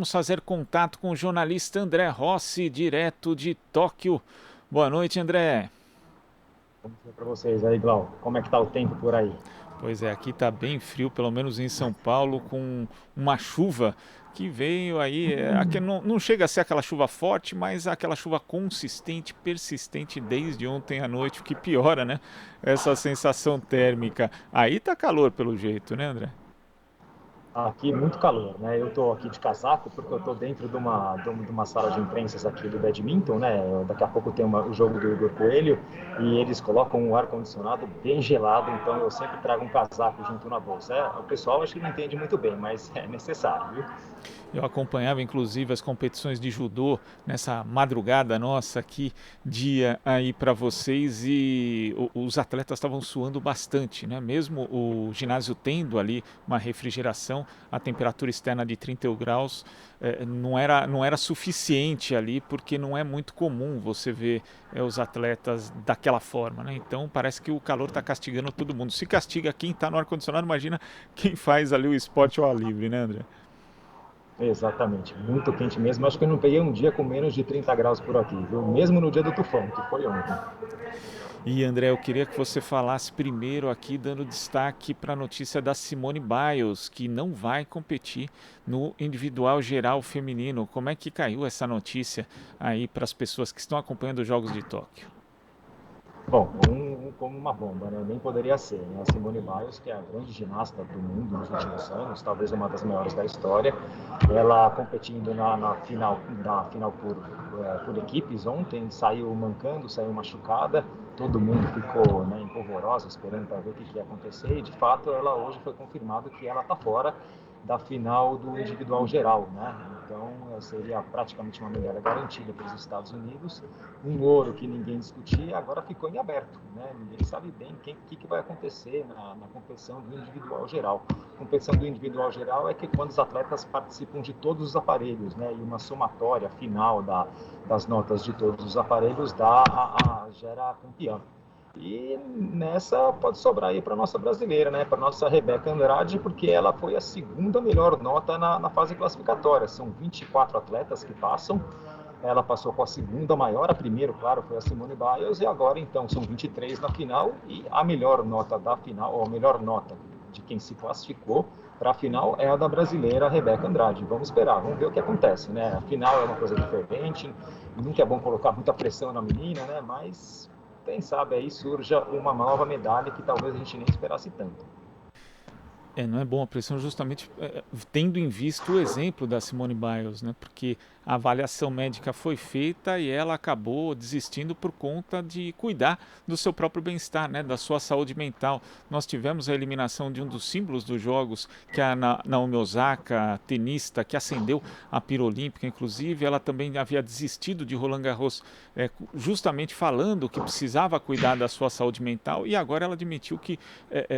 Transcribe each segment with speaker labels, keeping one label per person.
Speaker 1: vamos fazer contato com o jornalista André Rossi, direto de Tóquio. Boa noite, André.
Speaker 2: Vamos ver para vocês aí, Glau. Como é que tá o tempo por aí?
Speaker 1: Pois é, aqui está bem frio, pelo menos em São Paulo, com uma chuva que veio aí. Aqui não chega a ser aquela chuva forte, mas aquela chuva consistente, persistente desde ontem à noite, o que piora, né? Essa sensação térmica. Aí tá calor pelo jeito, né, André?
Speaker 2: Aqui muito calor, né? Eu tô aqui de casaco porque eu tô dentro de uma sala de imprensas aqui do badminton, né? Daqui a pouco tem o jogo do Igor Coelho e eles colocam um ar-condicionado bem gelado, então eu sempre trago um casaco junto na bolsa. O pessoal acho que não entende muito bem, mas é necessário, viu?
Speaker 1: Eu acompanhava inclusive as competições de judô nessa madrugada nossa aqui, dia aí para vocês, e os atletas estavam suando bastante, né? Mesmo o ginásio tendo ali uma refrigeração, a temperatura externa de 30 graus não era suficiente ali, porque não é muito comum você ver os atletas daquela forma, né? Então parece que o calor está castigando todo mundo. Se castiga quem está no ar-condicionado, imagina quem faz ali o esporte ao ar livre, né, André?
Speaker 2: Exatamente, muito quente mesmo. Acho que eu não peguei um dia com menos de 30 graus por aqui, viu? Mesmo no dia do tufão, que foi ontem.
Speaker 1: E André, eu queria que você falasse primeiro aqui, dando destaque para a notícia da Simone Biles, que não vai competir no individual geral feminino. Como é que caiu essa notícia aí para as pessoas que estão acompanhando os Jogos de Tóquio?
Speaker 2: Bom, como uma bomba, né? Nem poderia ser, né? A Simone Biles, que é a grande ginasta do mundo nos últimos anos, talvez uma das maiores da história, ela competindo na final por equipes ontem, saiu mancando, saiu machucada, todo mundo ficou, né, em polvorosa, esperando para ver o que ia acontecer, e de fato ela hoje foi confirmado que ela está fora da final do individual geral, né? Então seria praticamente uma medalha garantida para os Estados Unidos, um ouro que ninguém discutia, agora ficou em aberto, né? Ninguém sabe bem o que vai acontecer na competição do individual geral. A competição do individual geral é que quando os atletas participam de todos os aparelhos, né? E uma somatória final das notas de todos os aparelhos gera campeão. E nessa pode sobrar aí para nossa brasileira, né? Para nossa Rebeca Andrade, porque ela foi a segunda melhor nota na fase classificatória. São 24 atletas que passam. Ela passou com a segunda maior, a primeira, claro, foi a Simone Biles, e agora então são 23 na final, e a melhor nota da final, ou a melhor nota de quem se classificou para a final é a da brasileira Rebeca Andrade. Vamos esperar, vamos ver o que acontece, né? A final é uma coisa diferente, nunca é bom colocar muita pressão na menina, né? Mas quem sabe aí surja uma nova medalha que talvez a gente nem esperasse tanto.
Speaker 1: Não é bom a pressão justamente tendo em vista o exemplo da Simone Biles, né? Porque a avaliação médica foi feita e ela acabou desistindo por conta de cuidar do seu próprio bem-estar, né? Da sua saúde mental. Nós tivemos a eliminação de um dos símbolos dos Jogos, que é a Naomi Osaka, tenista, que ascendeu a pira olímpica, inclusive ela também havia desistido de Roland Garros, justamente falando que precisava cuidar da sua saúde mental, e agora ela admitiu que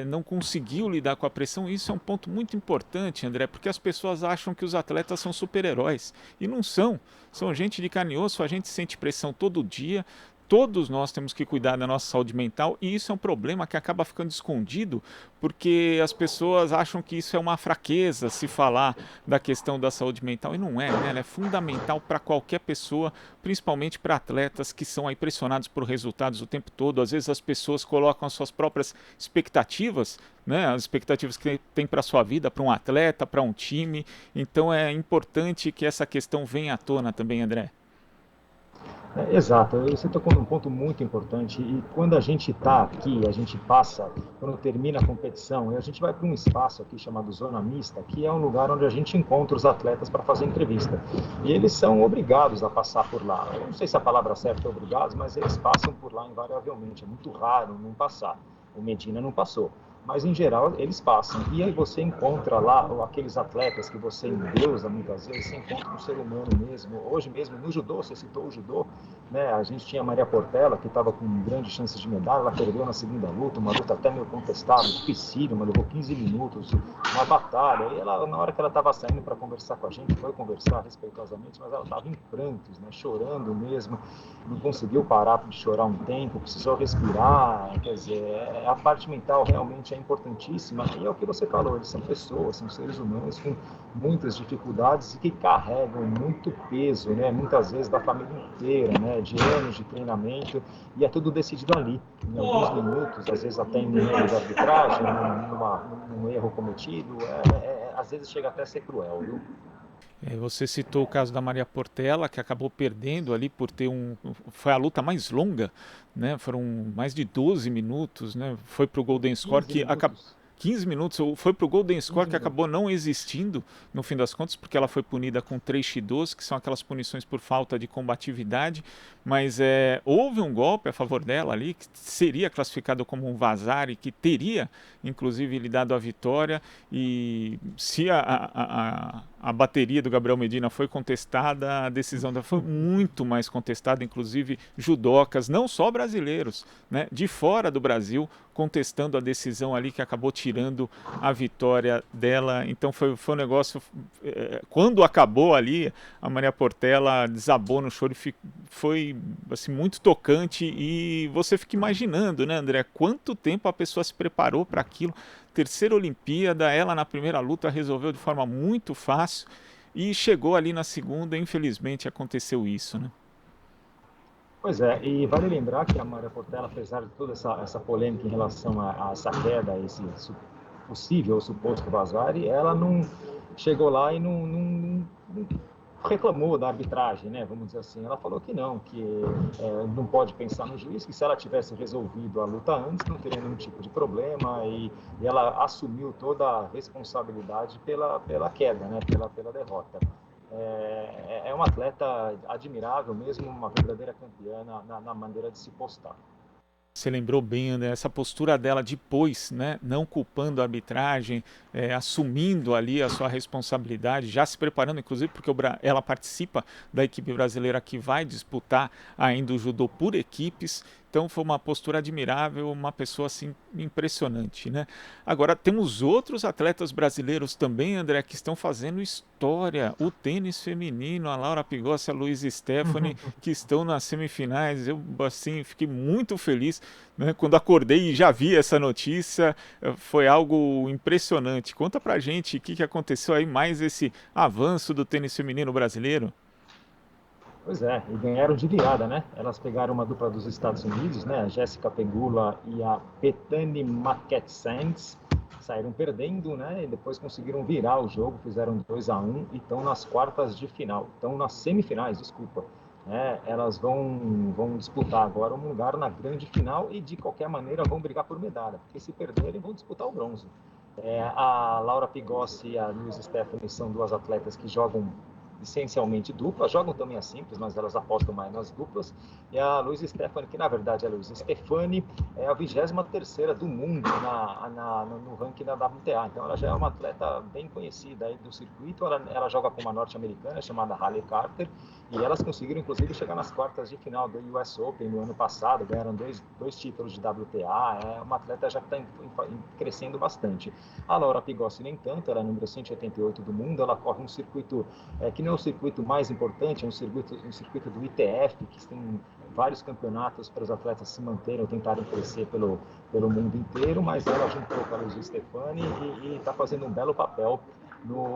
Speaker 1: não conseguiu lidar com a pressão. Isso é um ponto muito importante, André, porque as pessoas acham que os atletas são super-heróis e não são. São gente de carne e osso, a gente sente pressão todo dia. Todos nós temos que cuidar da nossa saúde mental, e isso é um problema que acaba ficando escondido porque as pessoas acham que isso é uma fraqueza se falar da questão da saúde mental, e não é, né? Ela é fundamental para qualquer pessoa, principalmente para atletas que são aí pressionados por resultados o tempo todo. Às vezes as pessoas colocam as suas próprias expectativas, né? As expectativas que tem para a sua vida, para um atleta, para um time. Então é importante que essa questão venha à tona também, André.
Speaker 2: Exato, você tocou num ponto muito importante. E quando a gente está aqui, a gente passa, quando termina a competição, e a gente vai para um espaço aqui chamado Zona Mista, que é um lugar onde a gente encontra os atletas para fazer entrevista. E eles são obrigados a passar por lá. Eu não sei se a palavra certa é obrigados, mas eles passam por lá invariavelmente. É muito raro não passar. O Medina não passou. Mas em geral eles passam. E aí você encontra lá aqueles atletas que você endeusa muitas vezes, você encontra um ser humano mesmo. Hoje mesmo no judô, você citou o judô, né? A gente tinha a Maria Portela, que estava com grandes chances de medalha, ela perdeu na segunda luta, uma luta até meio contestável, dificílima, levou 15 minutos, uma batalha. E ela, na hora que ela estava saindo para conversar com a gente, foi conversar respeitosamente, mas ela estava em prantos, né? Chorando mesmo, não conseguiu parar de chorar um tempo, precisou respirar. Quer dizer, a parte mental realmente é importantíssima, e é o que você falou, eles são pessoas, são seres humanos com muitas dificuldades e que carregam muito peso, né, muitas vezes da família inteira, né, de anos de treinamento, e é tudo decidido ali, em alguns minutos, às vezes até em um erro de arbitragem, num erro cometido, às vezes chega até a ser cruel, viu?
Speaker 1: Você citou o caso da Maria Portela, que acabou perdendo ali por ter foi a luta mais longa, né? Foram mais de 12 minutos, né? Foi pro Golden Score
Speaker 2: 15
Speaker 1: que acabou.
Speaker 2: minutos,
Speaker 1: 15 minutos, foi pro Golden Score
Speaker 2: 15
Speaker 1: que acabou
Speaker 2: minutos.
Speaker 1: não existindo no fim das contas, porque ela foi punida com 3 Shidos, que são aquelas punições por falta de combatividade, mas houve um golpe a favor dela ali, que seria classificado como um vazar e que teria, inclusive, lhe dado a vitória, e se a bateria do Gabriel Medina foi contestada, a decisão dela foi muito mais contestada, inclusive judocas, não só brasileiros, né, de fora do Brasil, contestando a decisão ali que acabou tirando a vitória dela. Então foi um negócio. Quando acabou ali, a Maria Portela desabou no choro, foi assim, muito tocante, e você fica imaginando, né, André, quanto tempo a pessoa se preparou para aquilo. Terceira Olimpíada, ela na primeira luta resolveu de forma muito fácil e chegou ali na segunda, infelizmente aconteceu isso, né?
Speaker 2: Pois é, e vale lembrar que a Maria Portela, apesar de toda essa polêmica em relação a essa queda, a esse possível ou suposto vazare, ela não chegou lá e não reclamou da arbitragem, né? Vamos dizer assim. Ela falou que não, que não pode pensar no juiz, que se ela tivesse resolvido a luta antes, não teria nenhum tipo de problema, e ela assumiu toda a responsabilidade pela queda, né? Pela derrota. É uma atleta admirável mesmo, uma verdadeira campeã na maneira de se postar.
Speaker 1: Você lembrou bem, André, essa postura dela depois, né, não culpando a arbitragem, assumindo ali a sua responsabilidade, já se preparando, inclusive, porque ela participa da equipe brasileira que vai disputar ainda o judô por equipes. Então foi uma postura admirável, uma pessoa assim impressionante, né? Agora temos outros atletas brasileiros também, André, que estão fazendo história. O tênis feminino, a Laura Pigossi, a Luiz Stephanie, que estão nas semifinais. Eu assim fiquei muito feliz, né, quando acordei e já vi essa notícia. Foi algo impressionante. Conta pra gente o que aconteceu aí, mais esse avanço do tênis feminino brasileiro.
Speaker 2: Pois é, e ganharam de virada, né? Elas pegaram uma dupla dos Estados Unidos, né? A Jéssica Pegula e a Bethany Matket-Sands, saíram perdendo, né? E depois conseguiram virar o jogo, fizeram 2-1 e estão nas quartas de final. Estão nas semifinais, desculpa. Elas vão disputar agora um lugar na grande final e de qualquer maneira vão brigar por medalha, porque se perderem vão disputar o bronze. A Laura Pigossi e a Luiz Stephanie são duas atletas que jogam essencialmente duplas, jogam também as simples, mas elas apostam mais nas duplas. E a Luiz Stephanie, que na verdade é a Luiz Stephanie, é a 23ª do mundo no ranking da WTA. Então ela já é uma atleta bem conhecida aí do circuito. Ela joga com uma norte-americana chamada Halle Carter, e elas conseguiram inclusive chegar nas quartas de final do US Open no ano passado, ganharam dois títulos de WTA. É uma atleta já que está crescendo bastante. A Laura Pigossi nem tanto, ela é número 188 do mundo, ela corre um circuito que não é o circuito mais importante, é um circuito do ITF, que tem vários campeonatos para os atletas se manterem ou tentarem crescer pelo mundo inteiro, mas ela juntou com a Luiz Stefani e está fazendo um belo papel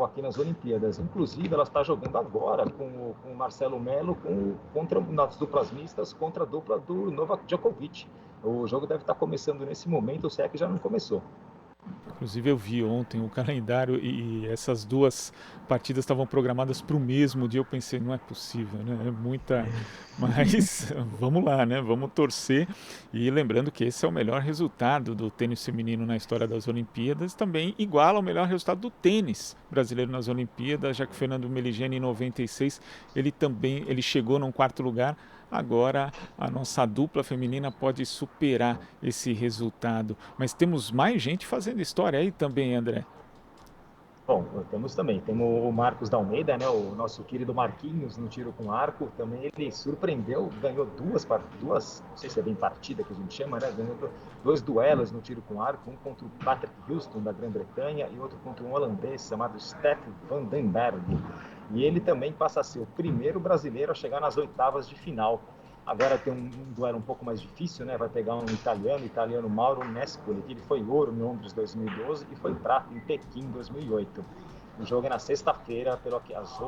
Speaker 2: aqui nas Olimpíadas. Inclusive, ela está jogando agora com o Marcelo Melo nas duplas mistas contra a dupla do Novak Djokovic. O jogo deve estar começando nesse momento, se é que já não começou.
Speaker 1: Inclusive eu vi ontem o calendário e essas duas partidas estavam programadas para o mesmo dia. Eu pensei, não é possível, né? É muita. Mas vamos lá, né? Vamos torcer. E lembrando que esse é o melhor resultado do tênis feminino na história das Olimpíadas, também igual ao melhor resultado do tênis brasileiro nas Olimpíadas, já que Fernando Meligeni em 96 ele chegou num quarto lugar. Agora a nossa dupla feminina pode superar esse resultado. Mas temos mais gente fazendo história aí também, André.
Speaker 2: Bom, temos o Marcos da Almeida, né, o nosso querido Marquinhos no tiro com arco, também ele surpreendeu, ganhou duas, não sei se é bem partida que a gente chama, né, ganhou dois duelos no tiro com arco, um contra o Patrick Houston da Grã-Bretanha e outro contra um holandês chamado Stef van den Berg. E ele também passa a ser o primeiro brasileiro a chegar nas oitavas de final. Agora tem um duelo um pouco mais difícil, né? Vai pegar um italiano Mauro Nespoli, que ele foi ouro em Londres 2012 e foi prata em Pequim 2008. O jogo é na sexta-feira,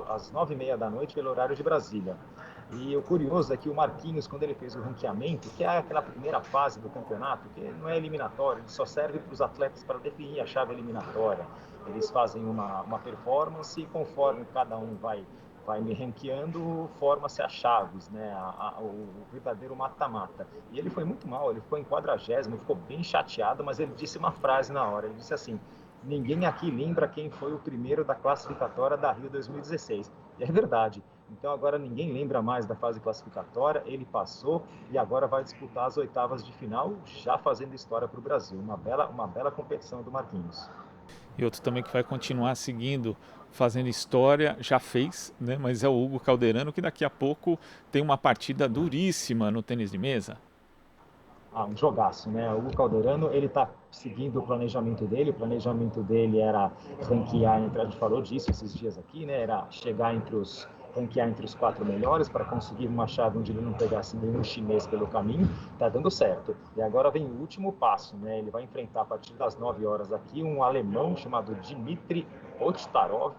Speaker 2: às 9h30 da noite, pelo horário de Brasília. E o curioso é que o Marquinhos, quando ele fez o ranqueamento, que é aquela primeira fase do campeonato, que não é eliminatório, ele só serve para os atletas para definir a chave eliminatória. Eles fazem uma performance e conforme cada um vai me ranqueando, forma-se as chaves, né? O verdadeiro mata-mata. E ele foi muito mal, ele ficou em 40º, ficou bem chateado, mas ele disse uma frase na hora, ele disse assim: ninguém aqui lembra quem foi o primeiro da classificatória da Rio 2016. E é verdade. Então agora ninguém lembra mais da fase classificatória, ele passou e agora vai disputar as oitavas de final, já fazendo história para o Brasil. Uma bela competição do Marquinhos.
Speaker 1: E outro também que vai continuar seguindo, fazendo história, já fez, né? Mas é o Hugo Calderano, que daqui a pouco tem uma partida duríssima no tênis de mesa.
Speaker 2: Um jogaço, né? O Hugo Calderano, ele está seguindo o planejamento dele era ranquear, a gente falou disso esses dias aqui, né? Era ranquear entre os 4 melhores para conseguir uma chave onde ele não pegasse nenhum chinês pelo caminho. Tá dando certo. E agora vem o último passo, né? Ele vai enfrentar a partir das 9 horas aqui um alemão chamado Dmitry Otstarov.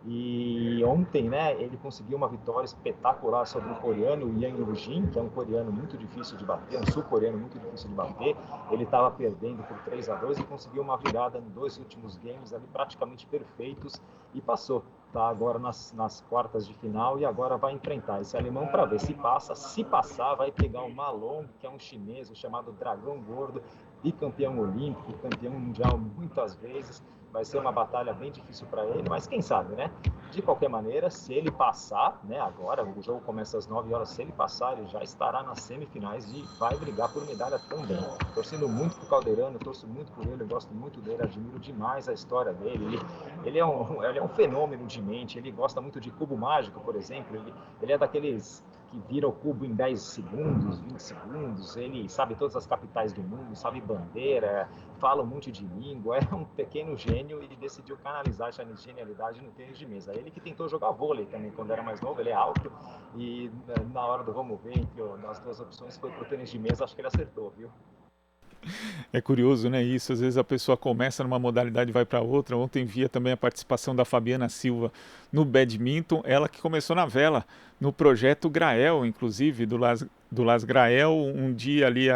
Speaker 2: E ontem, né, ele conseguiu uma vitória espetacular sobre o coreano Yang Eugene, que é um coreano muito difícil de bater, um sul-coreano muito difícil de bater. Ele estava perdendo por 3-2 e conseguiu uma virada em 2 últimos games ali praticamente perfeitos e passou. Está agora nas quartas de final e agora vai enfrentar esse alemão para ver se passa. Se passar, vai pegar o Malong, que é um chinês, chamado Dragão Gordo, bicampeão olímpico, campeão mundial muitas vezes. Vai ser uma batalha bem difícil para ele, mas quem sabe, né? De qualquer maneira, se ele passar, né? Agora o jogo começa às 9 horas, se ele passar, ele já estará nas semifinais e vai brigar por medalha também. Torcendo muito pro Calderano, torço muito por ele, eu gosto muito dele, admiro demais a história dele. Ele é um fenômeno de mente, ele gosta muito de cubo mágico, por exemplo, ele é daqueles que vira o cubo em 10 segundos, 20 segundos, ele sabe todas as capitais do mundo, sabe bandeira, fala um monte de língua, é um pequeno gênio e decidiu canalizar essa genialidade no tênis de mesa. Ele que tentou jogar vôlei também quando era mais novo, ele é alto e na hora do vamos ver, entre as duas opções foi pro tênis de mesa, acho que ele acertou, viu?
Speaker 1: É curioso, né? Isso, às vezes a pessoa começa numa modalidade e vai para outra. Ontem via também a participação da Fabiana Silva no badminton, ela que começou na vela, no projeto Grael, inclusive, do Las Grael. Um dia ali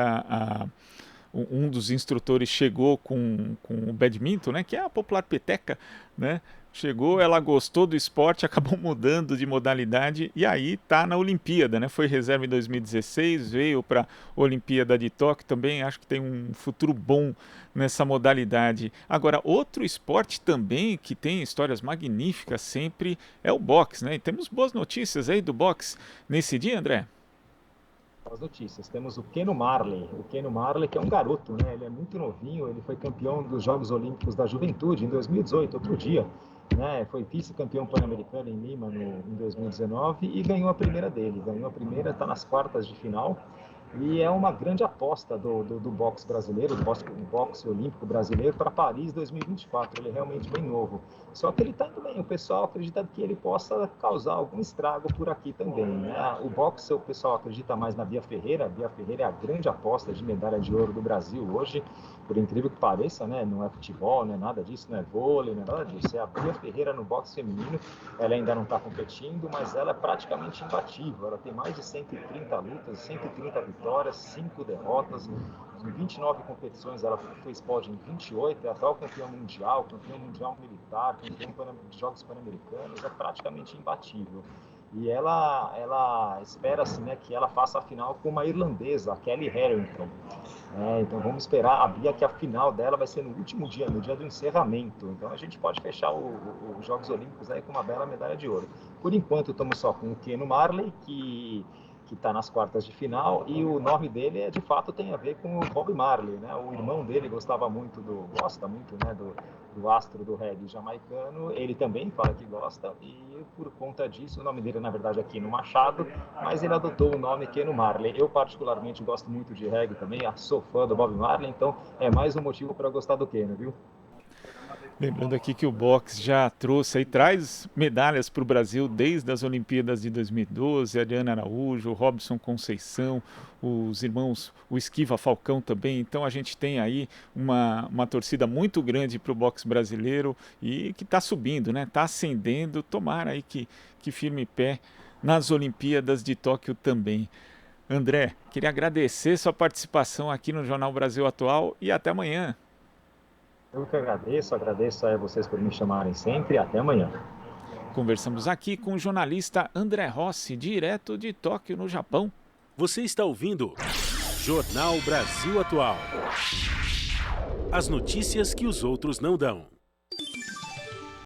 Speaker 1: um dos instrutores chegou com o badminton, né, que é a popular peteca, né? Chegou, ela gostou do esporte, acabou mudando de modalidade e aí tá na Olimpíada, né? Foi reserva em 2016, veio para a Olimpíada de Tóquio também, acho que tem um futuro bom nessa modalidade. Agora, outro esporte também que tem histórias magníficas sempre é o boxe, né? E temos boas notícias aí do boxe nesse dia, André?
Speaker 2: As notícias. Temos o Keno Marley. O Keno Marley, que é um garoto, né? Ele é muito novinho, ele foi campeão dos Jogos Olímpicos da Juventude em 2018, outro dia. Né? Foi vice-campeão pan-americano em Lima em 2019 e ganhou a primeira dele. Ganhou a primeira, está nas quartas de final. E é uma grande aposta do boxe brasileiro, do boxe olímpico brasileiro para Paris 2024. Ele é realmente bem novo. Só que ele está indo bem. O pessoal acredita que ele possa causar algum estrago por aqui também. Né? O boxe, o pessoal acredita mais na Bia Ferreira. A Bia Ferreira é a grande aposta de medalha de ouro do Brasil hoje. Por incrível que pareça, né? Não é futebol, não é nada disso, não é vôlei, não é nada disso. É a Bia Ferreira no boxe feminino. Ela ainda não está competindo, mas ela é praticamente imbatível. Ela tem mais de 130 lutas, 130 vitórias, 5 derrotas. Em 29 competições, ela fez pódio em 28, é atual campeã mundial militar, campeã de Jogos Pan-Americanos, é praticamente imbatível. E ela espera-se, né, que ela faça a final com uma irlandesa, a Kelly Harrington. Então vamos esperar a Bia, que a final dela vai ser no último dia, no dia do encerramento. Então a gente pode fechar os Jogos Olímpicos aí com uma bela medalha de ouro. Por enquanto estamos só com o Keno Marley, que está nas quartas de final, e o nome dele de fato tem a ver com o Bob Marley, né? O irmão dele gosta muito, né, do astro do reggae jamaicano, ele também fala que gosta, e por conta disso, o nome dele na verdade é Keno Machado, mas ele adotou o nome Keno Marley. Eu particularmente gosto muito de reggae também, sou fã do Bob Marley, então é mais um motivo para gostar do Keno, viu?
Speaker 1: Lembrando aqui que o boxe já trouxe e traz medalhas para o Brasil desde as Olimpíadas de 2012, a Adriana Araújo, o Robson Conceição, os irmãos, o Esquiva Falcão também. Então a gente tem aí uma torcida muito grande para o boxe brasileiro e que está subindo, né? Está ascendendo. Tomara aí que firme pé nas Olimpíadas de Tóquio também. André, queria agradecer sua participação aqui no Jornal Brasil Atual e até amanhã.
Speaker 2: Eu que agradeço a vocês por me chamarem sempre e até amanhã.
Speaker 1: Conversamos aqui com o jornalista André Rossi, direto de Tóquio, no Japão.
Speaker 3: Você está ouvindo Jornal Brasil Atual. As notícias que os outros não dão.